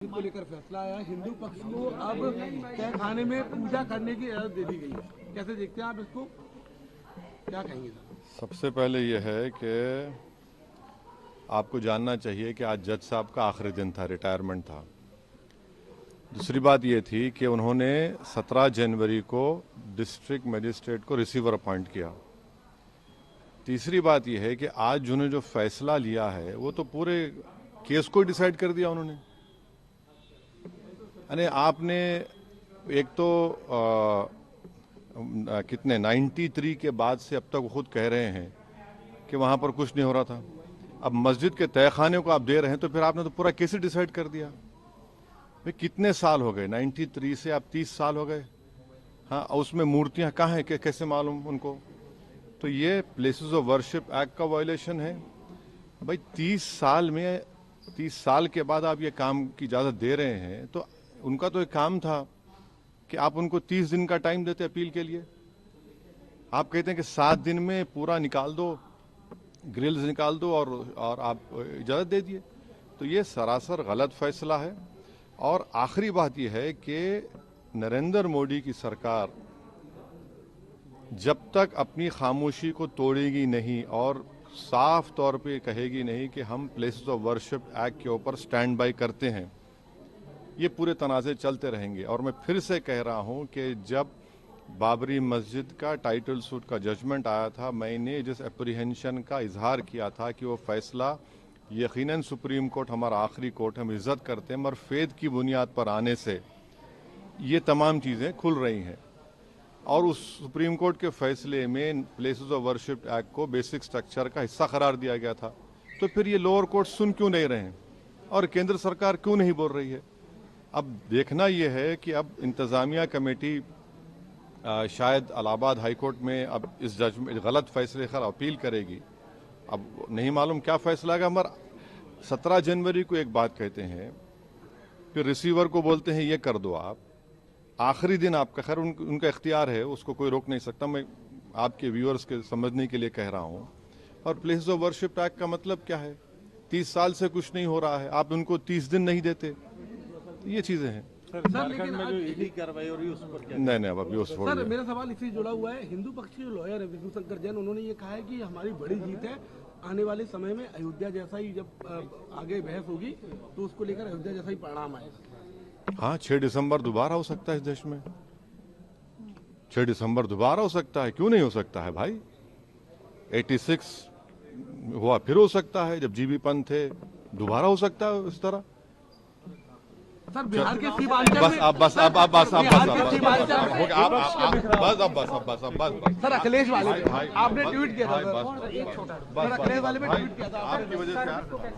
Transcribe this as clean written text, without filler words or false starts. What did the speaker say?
को लेकर फैसला आया। हिंदू पक्ष को अब तहखाने में पूजा करने की इजाजत दे दी गई है। कैसे देखते हैं आप इसको, क्या कहेंगे सर? सबसे पहले यह है कि आपको जानना चाहिए कि आज जज साहब का आखिरी दिन था, रिटायरमेंट था। दूसरी बात यह थी कि उन्होंने 17 जनवरी को डिस्ट्रिक्ट मजिस्ट्रेट को रिसीवर अपॉइंट किया। तीसरी बात यह है कि आज जिन्होंने जो फैसला लिया है वो तो पूरे केस को डिसाइड कर दिया उन्होंने। यानी आपने एक तो कितने 93 के बाद से अब तक वो खुद कह रहे हैं कि वहां पर कुछ नहीं हो रहा था। अब मस्जिद के तहखाने को आप दे रहे हैं तो फिर आपने तो पूरा केस ही डिसाइड कर दिया। भाई कितने साल हो गए, 93 से आप 30 साल हो गए। हाँ, उसमें मूर्तियां कहाँ हैं, कैसे मालूम उनको? तो ये प्लेसेस ऑफ वर्शिप एक्ट का वायलेशन है। भाई 30 साल के बाद आप ये काम की इजाजत दे रहे हैं तो उनका तो एक काम था कि आप उनको 30 दिन का टाइम देते अपील के लिए। आप कहते हैं कि 7 दिन में पूरा निकाल दो, ग्रिल्स निकाल दो और आप इजाजत दे दिए। तो ये सरासर गलत फैसला है। और आखिरी बात यह है कि नरेंद्र मोदी की सरकार जब तक अपनी खामोशी को तोड़ेगी नहीं और साफ तौर पे कहेगी नहीं कि हम प्लेसेस ऑफ वर्शिप एक्ट के ऊपर स्टैंड बाय करते हैं, ये पूरे तनाज़े चलते रहेंगे। और मैं फिर से कह रहा हूं कि जब बाबरी मस्जिद का टाइटल सूट का जजमेंट आया था, मैंने जिस एप्रीहेंशन का इजहार किया था कि वो फैसला यकीनन सुप्रीम कोर्ट हमारा आखिरी कोर्ट, हम इज्जत करते हैं, मगर फेद की बुनियाद पर आने से ये तमाम चीज़ें खुल रही हैं। और उस सुप्रीम कोर्ट के फैसले में प्लेसेस ऑफ वर्शिप एक्ट को बेसिक स्ट्रक्चर का हिस्सा करार दिया गया था। तो फिर ये लोअर कोर्ट सुन क्यों नहीं रहे हैं और केंद्र सरकार क्यों नहीं बोल रही है? अब देखना यह है कि अब इंतजामिया कमेटी शायद इलाहाबाद हाई कोर्ट में अब इस जजमेंट गलत फैसले पर अपील करेगी। अब नहीं मालूम क्या फैसला आएगा। मगर 17 जनवरी को एक बात कहते हैं, फिर रिसीवर को बोलते हैं ये कर दो आप, आखिरी दिन आपका। खैर उनका इख्तियार है, उसको कोई रोक नहीं सकता। मैं आपके व्यूअर्स के समझने के लिए कह रहा हूँ। और प्लेसेस ऑफ वर्शिप एक्ट का मतलब क्या है? 30 साल से कुछ नहीं हो रहा है, आप उनको 30 दिन नहीं देते। ये चीजें हैं सर। लेकिन में जो ईडी कार्रवाई हो रही है उस पर क्या? नहीं अब अभी सर, मेरा सवाल इससे जुड़ा हुआ है। हिंदू पक्ष के जो लॉयर है विष्णु शंकर जैन, उन्होंने ये कहा है कि हमारी बड़ी जीत है। आने वाले समय में अयोध्या जैसा ही जब आगे बहस होगी तो उसको लेकर अयोध्या जैसा ही परिणाम आएगा। हाँ, 6 दिसंबर दोबारा हो सकता है इस देश में। 6 दिसंबर दोबारा हो सकता है, क्यों नहीं हो सकता है भाई? 86 हुआ, फिर हो सकता है, जब जीबी पंत थे, दोबारा हो सकता है इस तरह। सर, बिहार के सीमांचल में सर अखिलेश वाले आपने ट्वीट किया था। सर अखिलेश वाले में ट्वीट किया था आपकी वजह से।